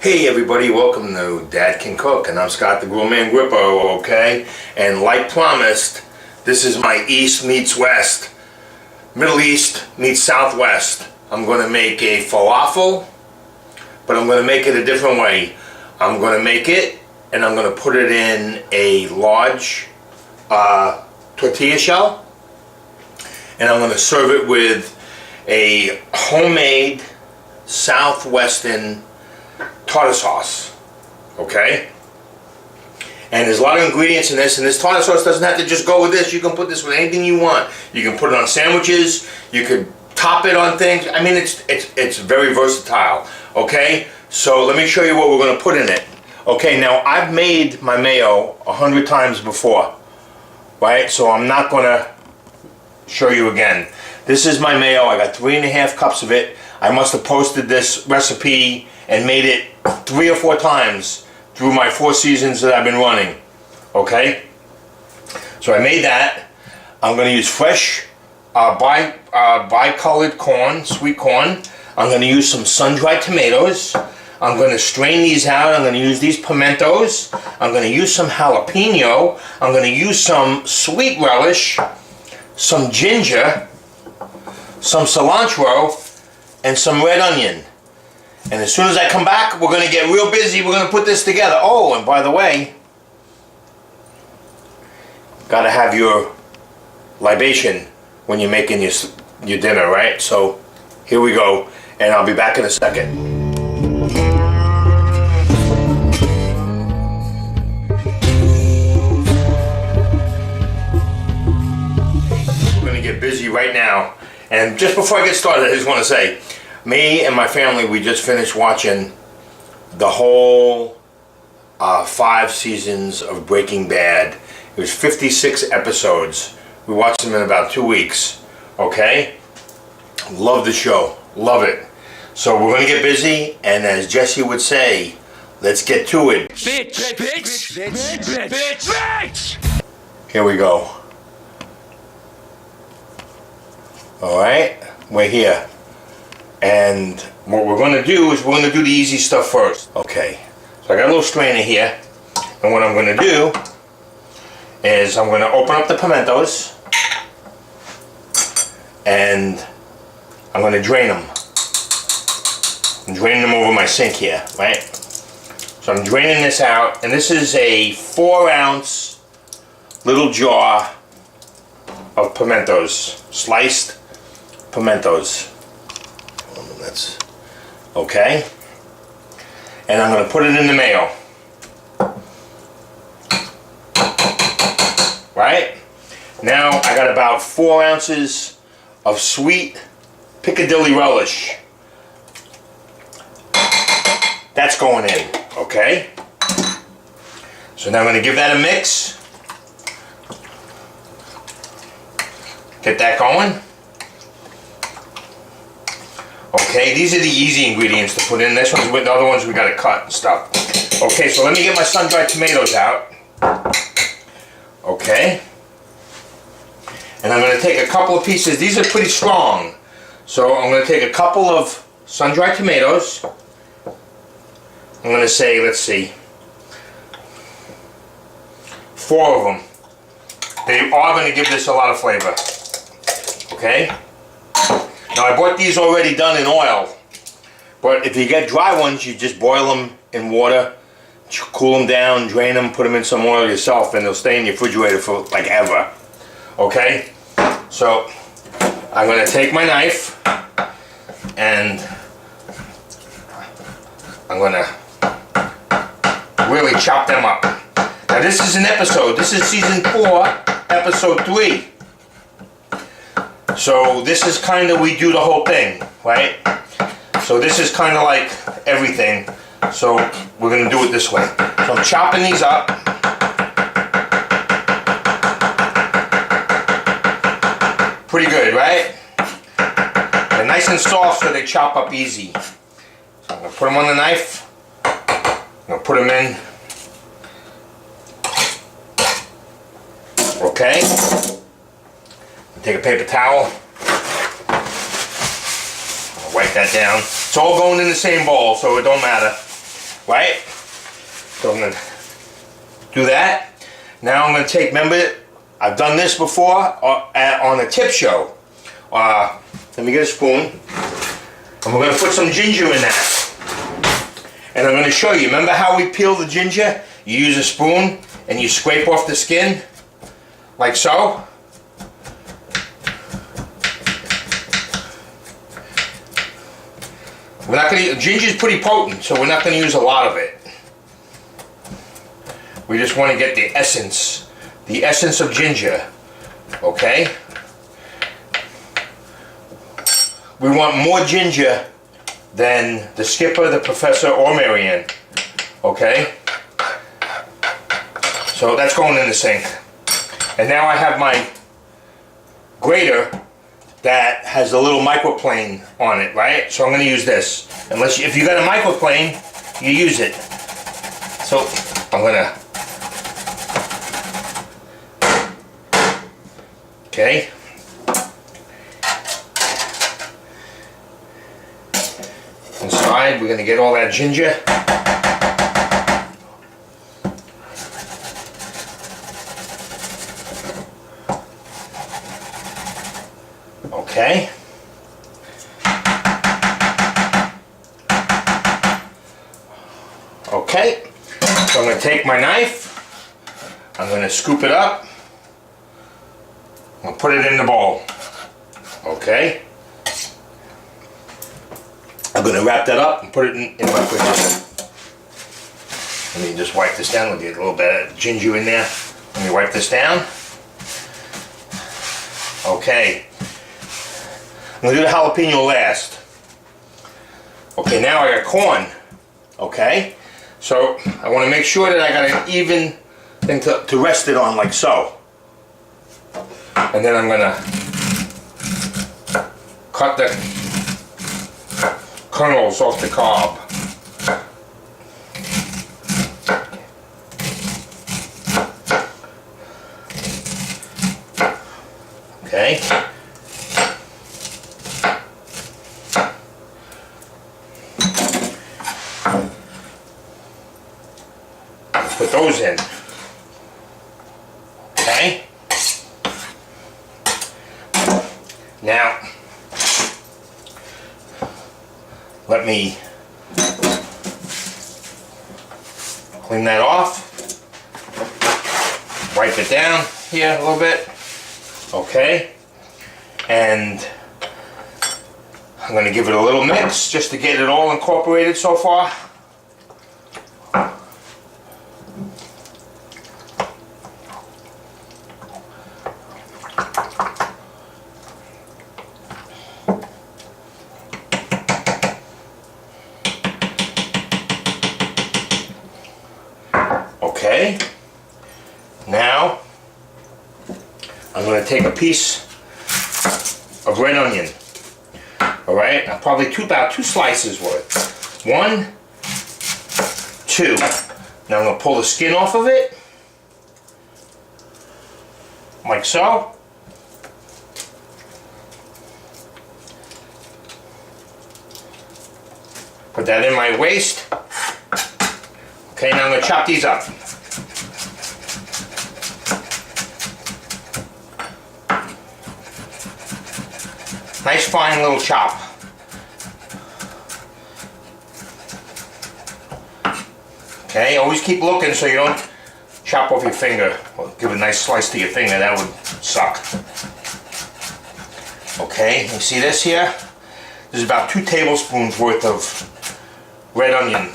Hey everybody, welcome to Dad Can Cook, and I'm Scott the GRILLMAN GRIPPO, okay? And like promised, this is my East meets West, Middle East meets Southwest. I'm going to make a falafel, but I'm going to make it a different way. I'm going to make it, and I'm going to put it in a large tortilla shell, and I'm going to serve it with a homemade Southwestern tartar sauce, okay? And there's a lot of ingredients in this, and this tartar sauce doesn't have to just go with this. You can put this with anything you want. You can put it on sandwiches. You could top it on things. I mean, it's very versatile, okay? So let me show you what we're going to put in it. Okay, now I've made my mayo 100 times before, right? So I'm not going to show you again. This is my mayo. I got 3.5 cups of it. I must have posted this recipe and made it 3 or 4 times through my 4 seasons that I've been running. Okay? So I made that. I'm going to use fresh bicolored corn, sweet corn. I'm going to use some sun-dried tomatoes. I'm going to strain these out. I'm going to use these pimentos. I'm going to use some jalapeno. I'm going to use some sweet relish, some ginger, some cilantro, and some red onion. And as soon as I come back, we're going to get real busy. We're going to put this together. Oh, and by the way, got to have your libation when you're making your dinner, right? So here we go, and I'll be back in a second. We're going to get busy right now. And just before I get started, I just want to say, me and my family, we just finished watching the whole 5 seasons of Breaking Bad. It was 56 episodes. We watched them in about 2 weeks. Okay? Love the show. Love it. So we're going to get busy, and as Jesse would say, let's get to it. Bitch, bitch, bitch, bitch, bitch, bitch! Here we go. Alright? We're here. And what we're going to do is we're going to do the easy stuff first. Okay, so I got a little strainer here, and what I'm going to do is I'm going to open up the pimentos, and I'm going to drain them. I'm draining them over my sink here, right? So I'm draining this out, and this is a 4-ounce little jar of pimentos, sliced pimentos. That's okay, and I'm going to put it in the mayo, right? Now I got about 4 ounces of sweet Piccadilly relish. That's going in, okay? So now I'm going to give that a mix. Get that going. Okay, these are the easy ingredients to put in. This one's with the other ones we gotta cut and stuff. Okay, so let me get my sun-dried tomatoes out. Okay. And I'm gonna take a couple of pieces. These are pretty strong. So I'm gonna take a couple of sun-dried tomatoes. I'm gonna say, let's see, 4 of them. They are gonna give this a lot of flavor. Okay? Now I bought these already done in oil, but if you get dry ones, you just boil them in water, cool them down, drain them, put them in some oil yourself, and they'll stay in your refrigerator for like ever. Okay? So I'm going to take my knife and I'm going to really chop them up. Now this is an episode. This is season 4, episode 3. So this is kind of, we do the whole thing, right? So this is kind of like everything. So we're going to do it this way. So I'm chopping these up. Pretty good, right? They're nice and soft so they chop up easy. So I'm going to put them on the knife. I'm going to put them in. Okay. Take a paper towel, wipe that down. It's all going in the same bowl, so it don't matter. right? So I'm gonna do that. Now I'm gonna take, remember, I've done this before on a tip show. Let me get a spoon. And we're gonna put some ginger in that. And I'm gonna show you, remember how we peel the ginger? You use a spoon and you scrape off the skin, like so. We're not gonna, ginger's pretty potent, so we're not gonna use a lot of it. We just want to get the essence of ginger, okay? We want more ginger than the skipper, the professor, or Marianne, okay? So that's going in the sink. And now I have my grater that has a little microplane on it, right? So I'm going to use this. If you got a microplane, you use it. So I'm going to, okay. Inside, we're going to get all that ginger. Okay. Okay. So I'm going to take my knife. I'm going to scoop it up. I'm going to put it in the bowl. Okay. I'm going to wrap that up and put it in my fridge. Let me just wipe this down. We'll get a little bit of ginger in there. Let me wipe this down. Okay. I'm going to do the jalapeno last. Okay, now I got corn. Okay. So I want to make sure that I got an even thing to rest it on, like so. And then I'm going to cut the kernels off the cob. Okay. Put those in. Okay. Now, let me clean that off. Wipe it down here a little bit. Okay. And I'm going to give it a little mix just to get it all incorporated so far. Okay, now I'm going to take a piece of red onion. All right, probably about two slices worth. 1, 2. Now I'm going to pull the skin off of it, like so. Put that in my waste. Okay, now I'm going to chop these up. Nice fine little chop. Okay, always keep looking so you don't chop off your finger. Or give a nice slice to your finger, that would suck. Okay, you see this here? This is about 2 tablespoons worth of red onion.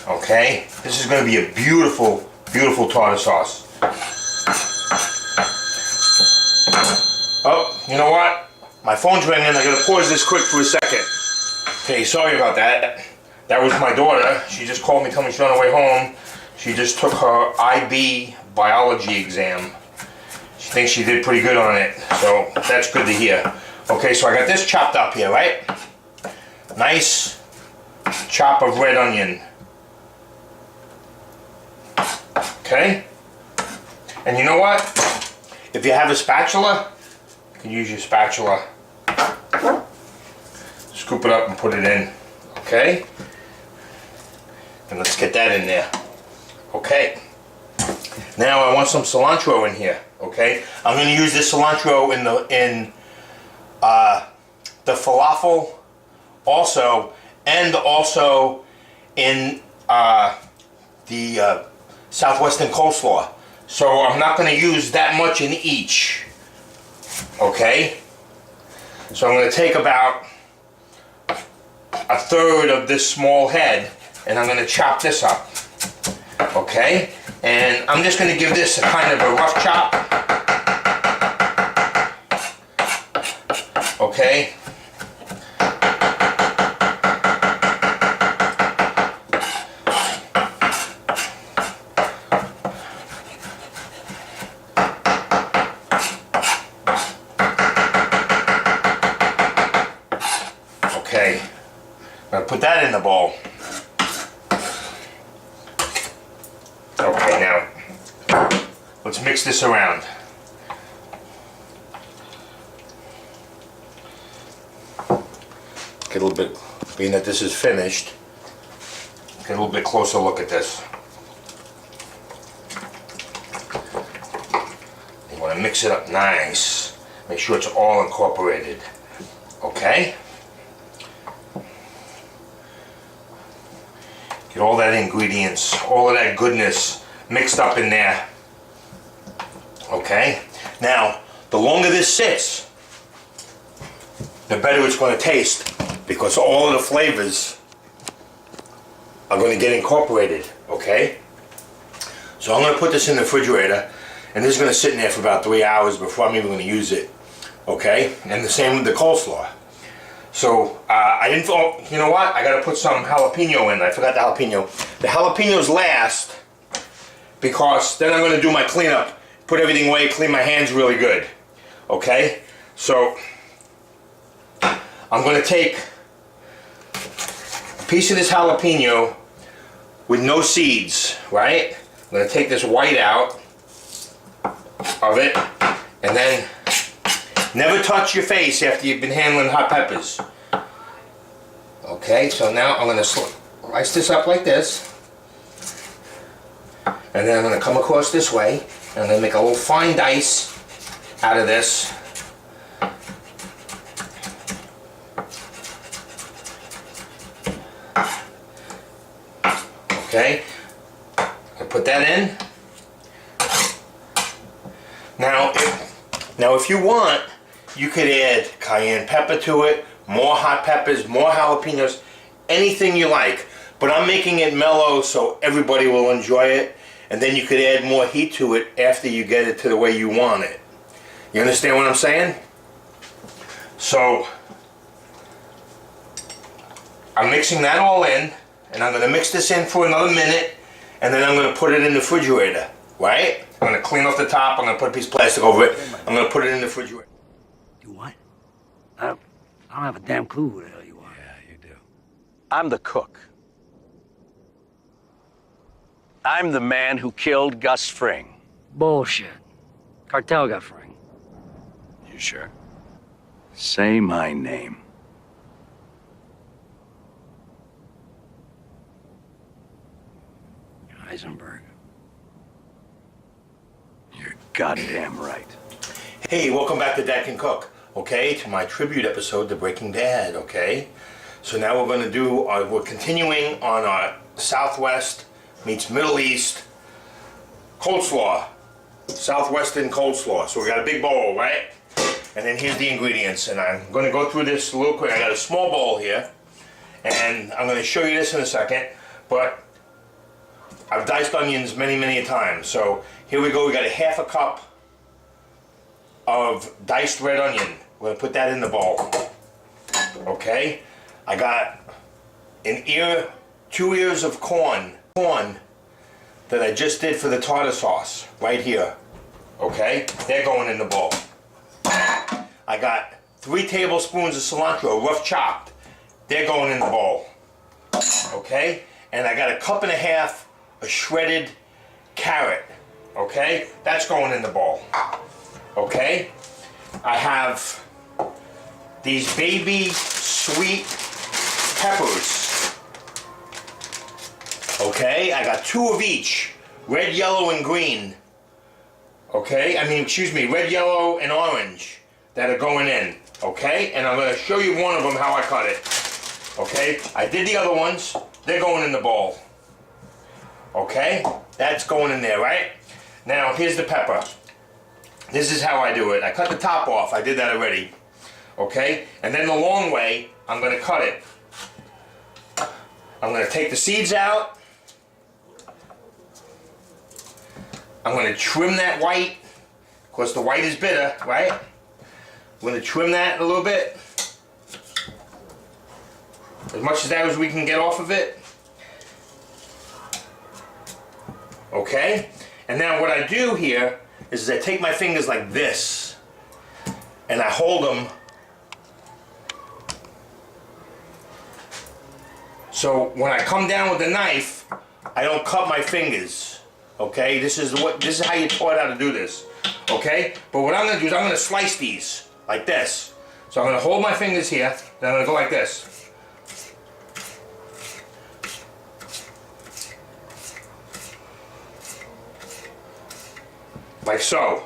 Okay, this is going to be a beautiful, beautiful tartar sauce. Oh, you know what? My phone's ringing. I'm going to pause this quick for a second. Okay, sorry about that. That was my daughter. She just called me, told me she's on her way home. She just took her IB biology exam. She thinks she did pretty good on it, so that's good to hear. Okay, so I got this chopped up here, right? Nice chop of red onion. Okay? And you know what? If you have a spatula, You can use your spatula. Scoop it up and put it in. Okay? And let's get that in there. Okay. Now I want some cilantro in here. Okay? I'm going to use this cilantro in the falafel also, and also in the Southwestern coleslaw. So I'm not going to use that much in each. Okay? So I'm going to take about a third of this small head and I'm going to chop this up. Okay? And I'm just going to give this a kind of a rough chop. Okay? Okay, I'm going to put that in the bowl. Okay, now, let's mix this around. Get a little bit, being that this is finished, get a little bit closer look at this. You want to mix it up nice. Make sure it's all incorporated. Okay? Get all that ingredients, all of that goodness mixed up in there. Okay? Now, the longer this sits, the better it's going to taste, because all of the flavors are going to get incorporated. Okay? So I'm going to put this in the refrigerator, and this is going to sit in there for about 3 hours before I'm even going to use it. Okay? And the same with the coleslaw. So, I didn't, oh, you know what? I gotta put some jalapeno in. I forgot the jalapeno. The jalapenos last, because then I'm gonna do my cleanup, put everything away, clean my hands really good. Okay? So, I'm gonna take a piece of this jalapeno with no seeds, right? I'm gonna take this white out of it, and then never touch your face after you've been handling hot peppers. Okay, so now I'm going to slice this up like this. And then I'm going to come across this way. And I'm going to make a little fine dice out of this. Okay, I put that in. Now if you want, you could add cayenne pepper to it, more hot peppers, more jalapenos, anything you like. But I'm making it mellow so everybody will enjoy it. And then you could add more heat to it after you get it to the way you want it. You understand what I'm saying? So, I'm mixing that all in, and I'm going to mix this in for another minute, and then I'm going to put it in the refrigerator, right? I'm going to clean off the top, I'm going to put a piece of plastic over it, I'm going to put it in the refrigerator. You what? I don't have a damn clue who the hell you are. Yeah, you do. I'm the cook. I'm the man who killed Gus Fring. Bullshit. Cartel got Fring. You sure? Say my name. Heisenberg. You're goddamn right. Hey, welcome back to Dad Can Cook, okay? To my tribute episode to Breaking Dad, okay? So now we're going to do, we're continuing on our Southwest meets Middle East coleslaw. Southwestern coleslaw. So we got a big bowl, right? And then here's the ingredients. And I'm going to go through this a little quick. I got a small bowl here. And I'm going to show you this in a second. But I've diced onions many, many times. So here we go. We got a half a cup of diced red onion. We're going to put that in the bowl. Okay? I got two ears of corn that I just did for the tartar sauce right here. Okay? They're going in the bowl. I got 3 tablespoons of cilantro, rough chopped. They're going in the bowl. Okay? And I got a cup and a half of shredded carrot. Okay? That's going in the bowl. Okay? I have these baby sweet peppers. Okay, I got 2 of each, red, yellow, and green. Okay, excuse me, red, yellow, and orange that are going in. Okay, and I'm going to show you one of them how I cut it. Okay, I did the other ones, they're going in the bowl. Okay, that's going in there, right? Now, here's the pepper. This is how I do it. I cut the top off, I did that already. Okay, and then the long way, I'm going to cut it. I'm going to take the seeds out. I'm going to trim that white. Of course, the white is bitter, right? I'm going to trim that a little bit. As much of that as we can get off of it. Okay? And now what I do here is I take my fingers like this and I hold them so when I come down with the knife, I don't cut my fingers. Okay? This is how you're taught how to do this. Okay? But what I'm going to do is I'm going to slice these like this. So I'm going to hold my fingers here, then I'm going to go like this. Like so.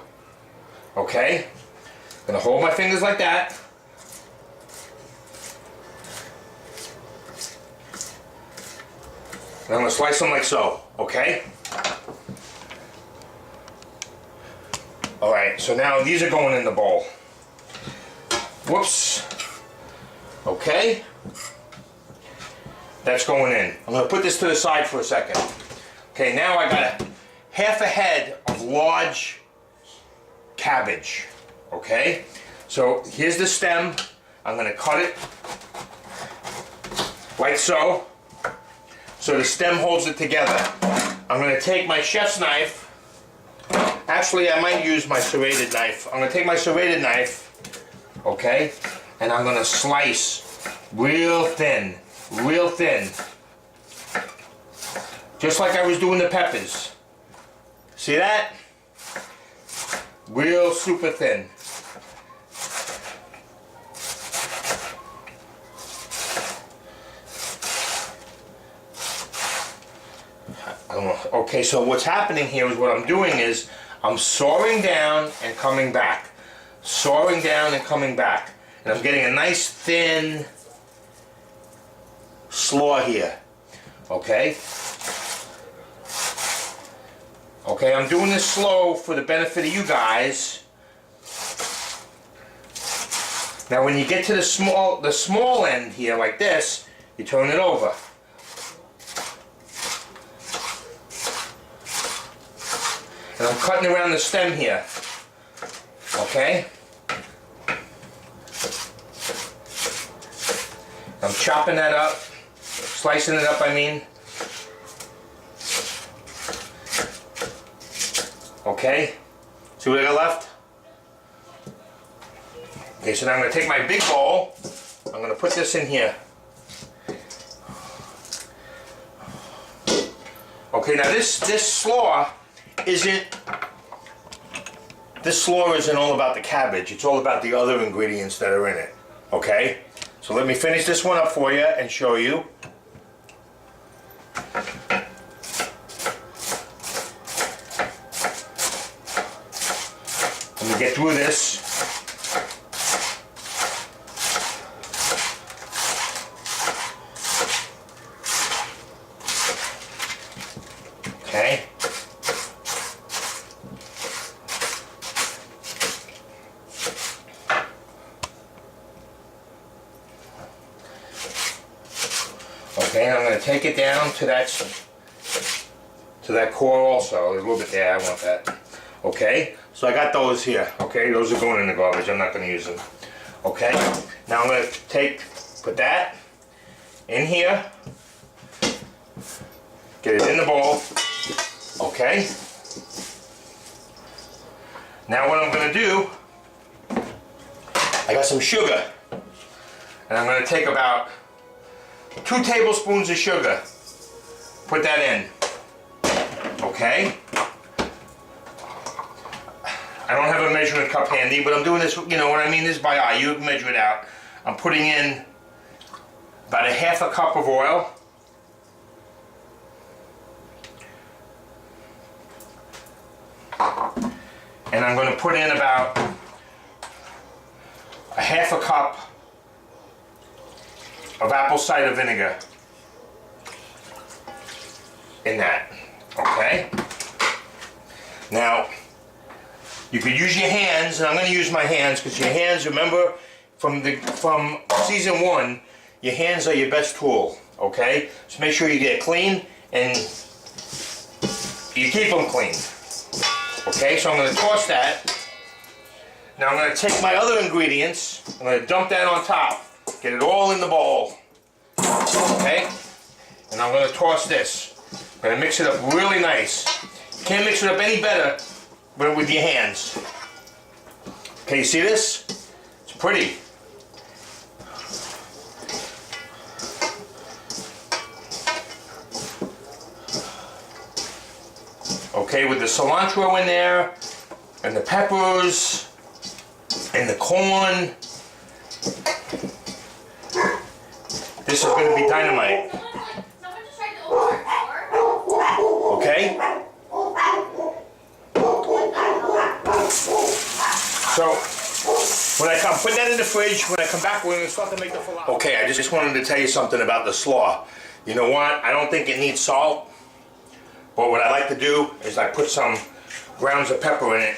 Okay? I'm going to hold my fingers like that. And I'm going to slice them like so. Okay? Alright, so now these are going in the bowl. Whoops. Okay? That's going in. I'm going to put this to the side for a second. Okay, now I got half a head of large cabbage. Okay? So here's the stem. I'm going to cut it like so. So the stem holds it together. I'm going to take my chef's knife. Actually, I might use my serrated knife. I'm going to take my serrated knife, okay, and I'm going to slice real thin, just like I was doing the peppers. See that? Real super thin. I don't know. Okay, so what's happening here is what I'm doing is I'm sawing down and coming back. Sawing down and coming back. And I'm getting a nice thin slaw here. Okay? Okay, I'm doing this slow for the benefit of you guys. Now when you get to the small end here like this, you turn it over. And I'm cutting around the stem here. Okay? I'm chopping that up. Slicing it up, I mean. Okay? See what I got left? Okay, so now I'm going to take my big bowl. I'm going to put this in here. Okay, now this slaw isn't all about the cabbage. It's all about the other ingredients that are in it. Okay? So let me finish this one up for you and show you. Let me get through this. Okay? Okay, and I'm going to take it down to that core also. A little bit there, I want that. Okay, so I got those here. Okay, those are going in the garbage. I'm not going to use them. Okay, now I'm going to put that in here. Get it in the bowl. Okay. Now what I'm going to do, I got some sugar. And I'm going to take about 2 tablespoons of sugar. Put that in. Okay. I don't have a measuring cup handy, but I'm doing this, you know what I mean? This is by eye. You can measure it out. I'm putting in about a half a cup of oil. And I'm going to put in about a half a cup of apple cider vinegar in that, okay? Now, you could use your hands, and I'm going to use my hands because your hands, remember, from season 1, your hands are your best tool, okay? So make sure you get clean and you keep them clean. Okay, so I'm going to toss that. Now I'm going to take my other ingredients, I'm going to dump that on top, get it all in the bowl. Okay, and I'm going to toss this. I'm going to mix it up really nice. You can't mix it up any better with your hands. Okay, you see this? It's pretty. Okay, with the cilantro in there, and the peppers, and the corn. This is going to be dynamite. Someone just tried to open our door. Okay? So, when I come, put that in the fridge. When I come back, we're going to start to make the falafel. Okay, I just wanted to tell you something about the slaw. You know what? I don't think it needs salt. But what I like to do is I put some grounds of pepper in it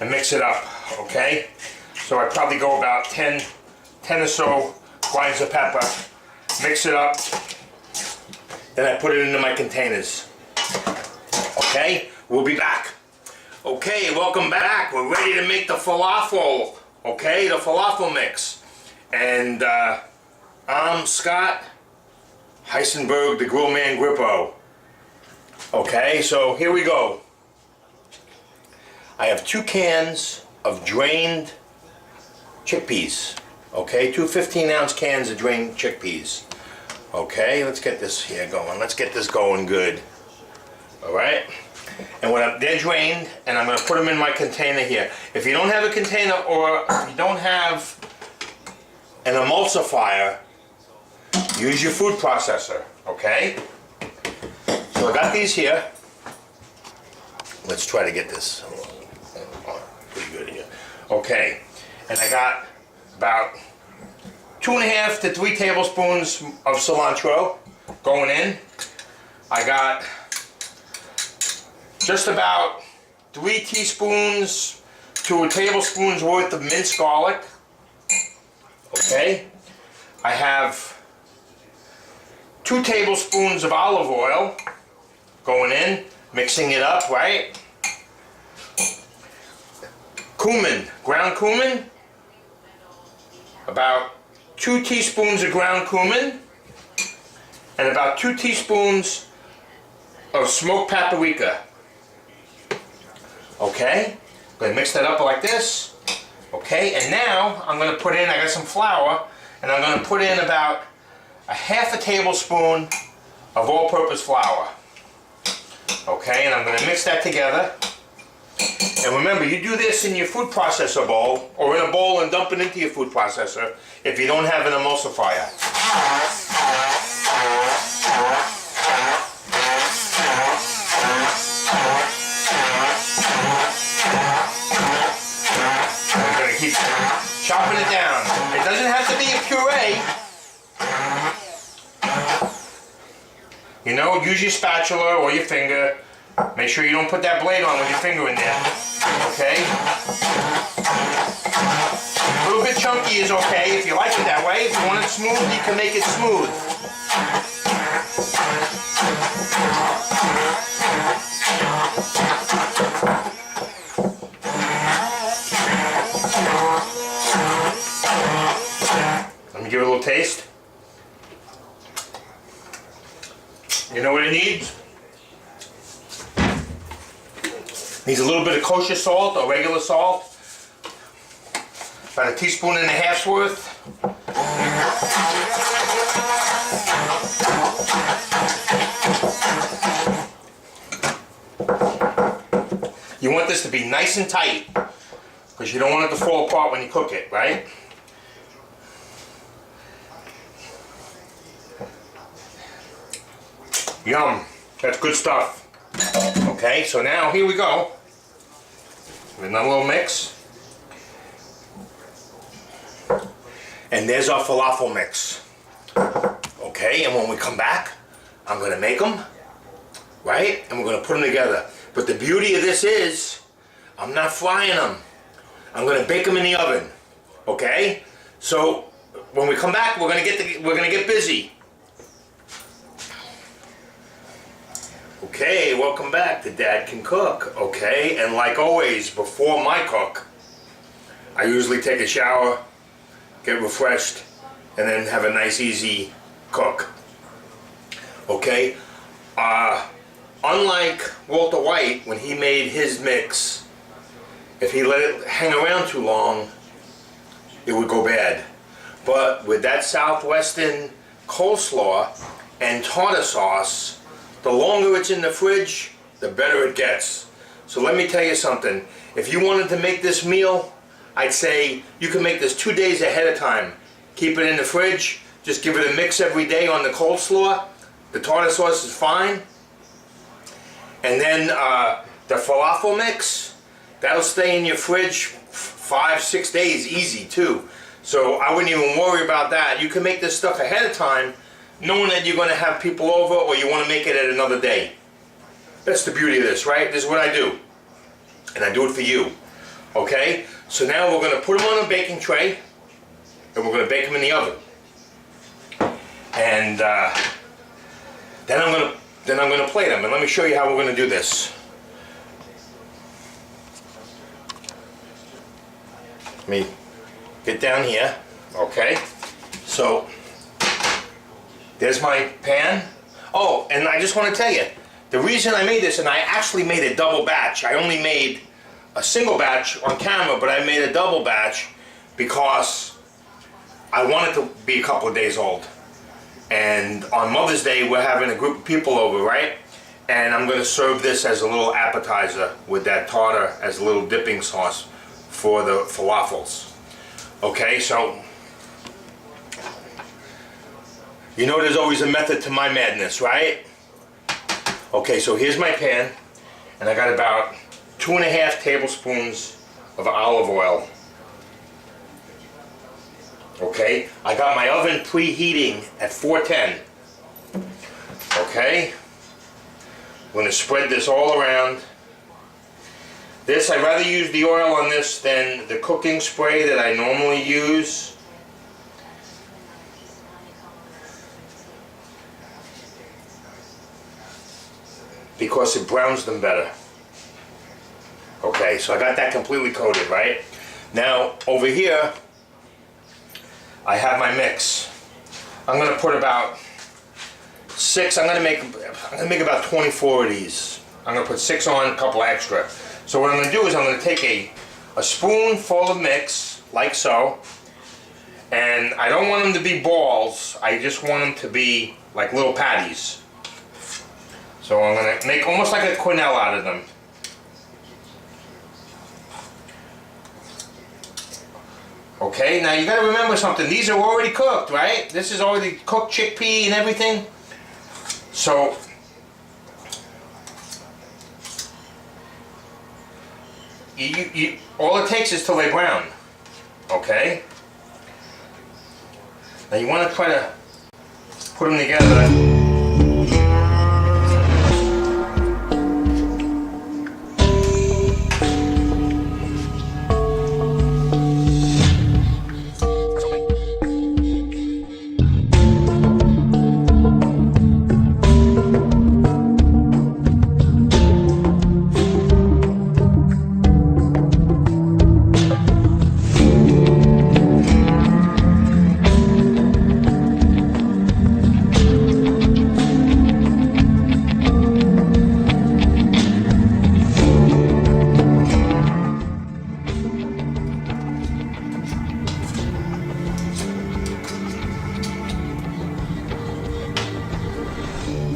and mix it up, okay? So I probably go about 10 or so grinds of pepper, mix it up, then I put it into my containers. Okay, we'll be back. Okay, welcome back. We're ready to make the falafel, okay? The falafel mix. And I'm Scott Heisenberg, the GRILLMAN GRIPPO. Okay, so here we go. I have 2 cans of drained chickpeas. Okay, 2 15-ounce cans of drained chickpeas. Okay, let's get this here going. Let's get this going good. All right, and they're drained, and I'm going to put them in my container here. If you don't have a container, or if you don't have an emulsifier, use your food processor. Okay. So I got these here. Let's try to get this pretty good here. Okay, and I got about 2.5 to 3 tablespoons of cilantro going in. I got just about 3 teaspoons to a tablespoon's worth of minced garlic. Okay, I have 2 tablespoons of olive oil going in, mixing it up, right? Cumin, ground cumin, about 2 teaspoons of ground cumin, and about 2 teaspoons of smoked paprika. Okay, I'm going to mix that up like this. Okay, and now I'm going to put in, I got some flour, and I'm going to put in about a half a tablespoon of all-purpose flour. Okay, and I'm going to mix that together. And remember, you do this in your food processor bowl, or in a bowl and dump it into your food processor if you don't have an emulsifier. I'm going to keep chopping it down. It doesn't have to be a puree. You know, use your spatula or your finger. Make sure you don't put that blade on with your finger in there. Okay? A little bit chunky is okay if you like it that way. If you want it smooth, you can make it smooth. Let me give it a little taste. You know what it needs? Needs a little bit of kosher salt or regular salt. About 1.5 teaspoons worth. You want this to be nice and tight. because you don't want it to fall apart when you cook it, right? Yum, that's good stuff. Okay, so now here we go. With another little mix. And there's our falafel mix. Okay, and when we come back, I'm gonna make them, right? And we're gonna put them together. But the beauty of this is, I'm not frying them. I'm gonna bake them in the oven. Okay? So when we come back, we're gonna get busy. Okay, welcome back to Dad Can Cook. Okay, and like always, before my cook, I usually take a shower, get refreshed, and then have a nice easy cook. Okay, unlike Walter White, when he made his mix, if he let it hang around too long, it would go bad. But with that Southwestern coleslaw and tartar sauce, the longer it's in the fridge, the better it gets. So let me tell you something. If you wanted to make this meal, I'd say you can make this 2 days ahead of time. Keep it in the fridge. Just give it a mix every day on the coleslaw. The tartar sauce is fine. And then the falafel mix, that'll stay in your fridge 5-6 days easy too. So I wouldn't even worry about that. You can make this stuff ahead of time, knowing that you're going to have people over or you want to make it at another day. That's the beauty of this, right? This is what I do. And I do it for you. Okay? So now we're going to put them on a baking tray and we're going to bake them in the oven. And then I'm going to plate them. And let me show you how we're going to do this. Let me get down here. Okay? So there's my pan. Oh, and I just want to tell you, the reason I made this, and I actually made a double batch. I only made a single batch on camera, but I made a double batch because I want it to be a couple of days old. And on Mother's Day, we're having a group of people over, right? And I'm going to serve this as a little appetizer with that tartar as a little dipping sauce for the falafels. Okay, so you know there's always a method to my madness, right? Okay, so here's my pan, and I got about 2.5 tablespoons of olive oil. Okay, I got my oven preheating at 410. Okay, I'm going to spread this all around. This, I'd rather use the oil on this than the cooking spray that I normally use. Because it browns them better. Okay, so I got that completely coated, right? Now, over here, I have my mix. I'm gonna put about 6, I'm gonna make about 24 of these. I'm gonna put 6 on, a couple extra. So what I'm gonna do is I'm gonna take a spoonful of mix, like so, and I don't want them to be balls, I just want them to be like little patties. So I'm going to make almost like a quenelle out of them. Okay, now you got to remember something. These are already cooked, right? This is already cooked chickpea and everything. So all it takes is till they brown. Okay? Now you want to try to put them together.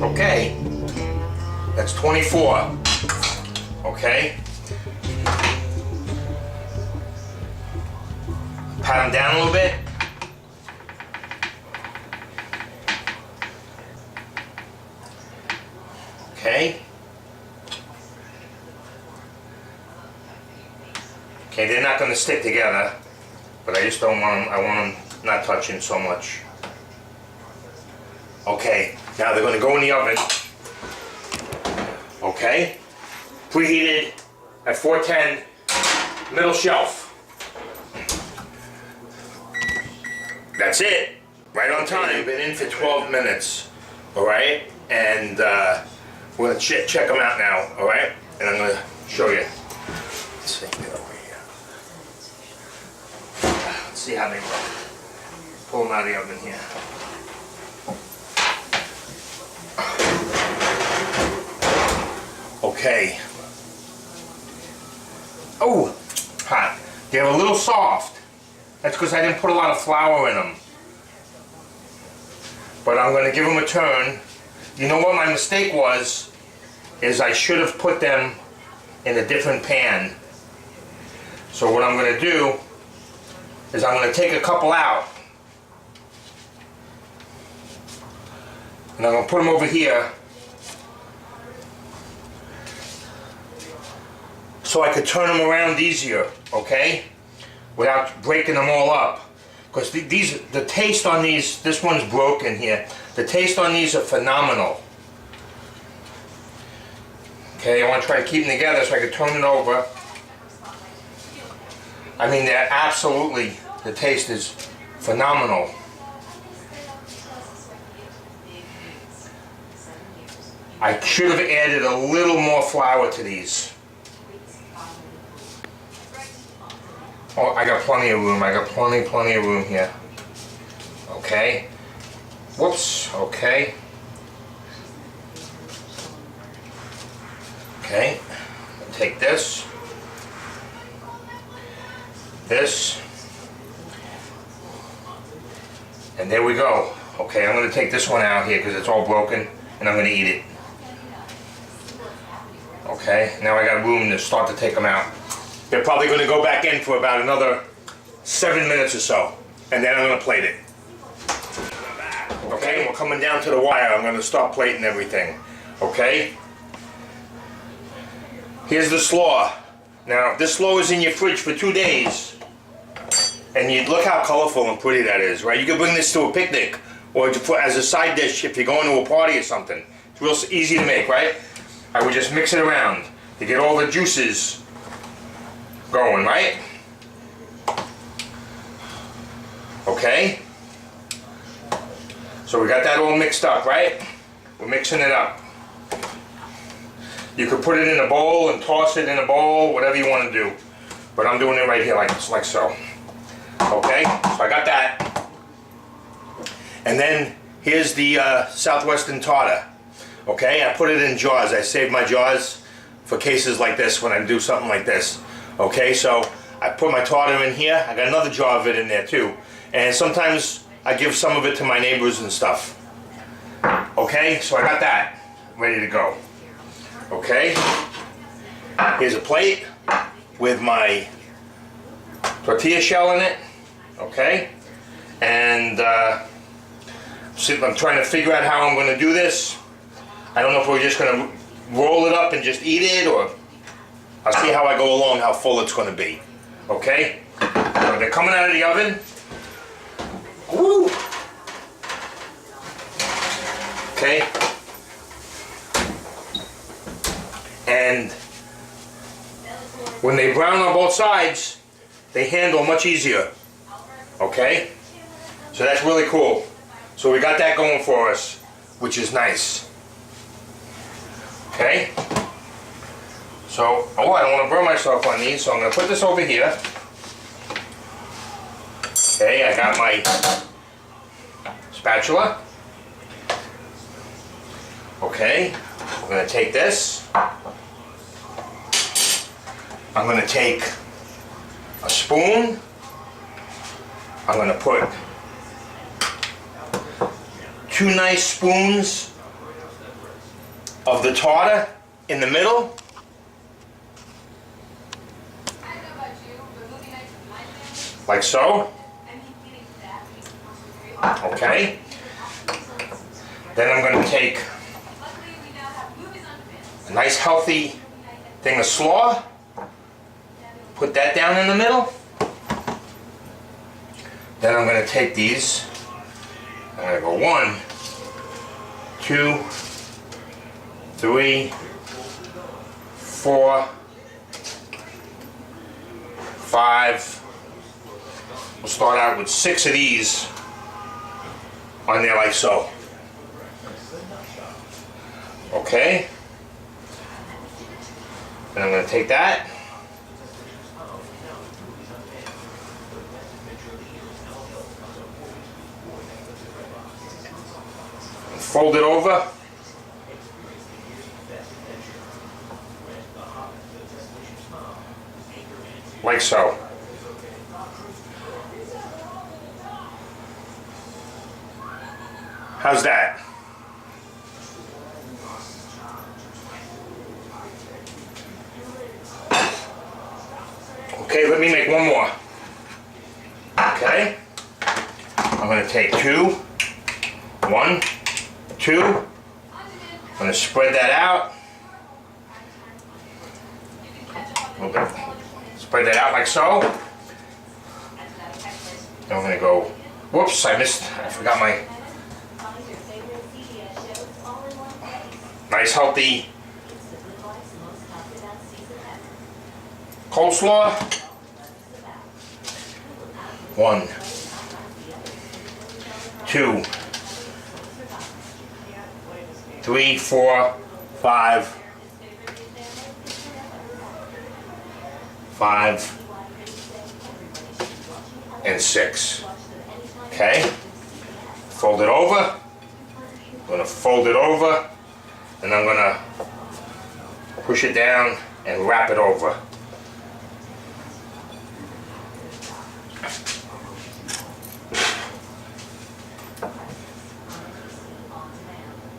Okay, that's 24. Okay, pat them down a little bit. Okay. Okay, they're not going to stick together, but I just don't want them, I want them not touching so much. Okay, now they're going to go in the oven. Okay, preheated at 410, middle shelf. That's it, right on time. They've been in for 12 minutes, all right? And we're gonna check them out now, all right? And I'm gonna show you. Let's take it over here. Let's see how they look. Pull them out of the oven here. Okay. Oh, hot. They're a little soft. That's because I didn't put a lot of flour in them. But I'm going to give them a turn. You know what my mistake was? Is I should have put them in a different pan. So what I'm going to do is I'm going to take a couple out. And I'm going to put them over here. So I could turn them around easier, okay? Without breaking them all up. Because the taste on these, this one's broken here. The taste on these are phenomenal. Okay, I want to try to keep them together so I can turn it over. I mean, they're absolutely, the taste is phenomenal. I should have added a little more flour to these. Oh, I got plenty of room. I got plenty of room here. Okay. Whoops. Okay. Okay. Take this. This. And there we go. Okay, I'm going to take this one out here because it's all broken and I'm going to eat it. Okay, now I got room to start to take them out. They're probably going to go back in for about another 7 minutes or so, and then I'm going to plate it. Okay, we're coming down to the wire. I'm going to start plating everything. Okay? Here's the slaw. Now, this slaw is in your fridge for 2 days, and you look how colorful and pretty that is, right? You can bring this to a picnic, or to put as a side dish if you're going to a party or something. It's real easy to make, right? I would just mix it around to get all the juices going, right? Okay? So we got that all mixed up, right? We're mixing it up. You could put it in a bowl and toss it in a bowl, whatever you want to do. But I'm doing it right here like so. Okay? So I got that. And then here's the Southwestern tartar. Okay? I put it in jars. I save my jars for cases like this when I do something like this. Okay, so I put my tartar in here. I got another jar of it in there too. And sometimes I give some of it to my neighbors and stuff. Okay, so I got that ready to go. Okay, here's a plate with my tortilla shell in it. Okay, and I'm trying to figure out how I'm going to do this. I don't know if we're just going to roll it up and just eat it, or I'll see how I go along, how full it's going to be. Okay? So they're coming out of the oven. Woo! Okay? And when they brown on both sides, they handle much easier. Okay? So that's really cool. So we got that going for us, which is nice. Okay? So, oh, I don't want to burn myself on these, so I'm going to put this over here. Okay, I got my spatula. Okay, we're going to take this. I'm going to take a spoon. I'm going to put 2 nice spoons of the tartar in the middle. Like so. Okay? Then I'm going to take a nice healthy thing of slaw, put that down in the middle. Then I'm going to take these, I'm going to go 1, 2, 3, 4, 5. We'll start out with 6 of these on there like so. Okay? And I'm going to take that. And fold it over. Like so. How's that? Okay, let me make one more. Okay? I'm going to take 2, 1, 2. I'm going to spread that out. A little bit. Spread that out like so. Then I'm going to go, whoops, I forgot my nice healthy coleslaw. 1, 2, 3, 4, 5, 5, and 6. Okay? Fold it over. I'm going to fold it over, and I'm going to push it down and wrap it over.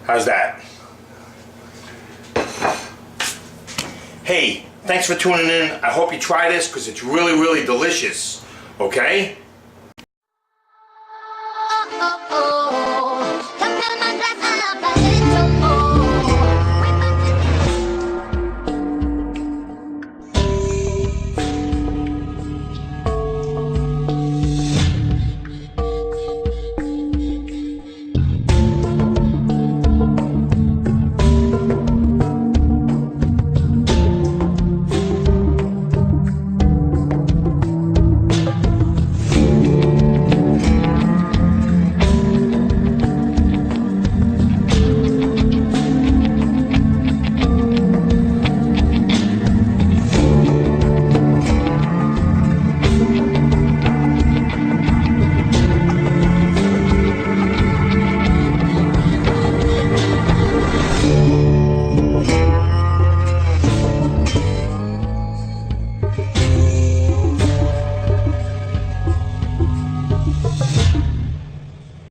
How's that? Hey, thanks for tuning in. I hope you try this because it's really, really delicious. Okay?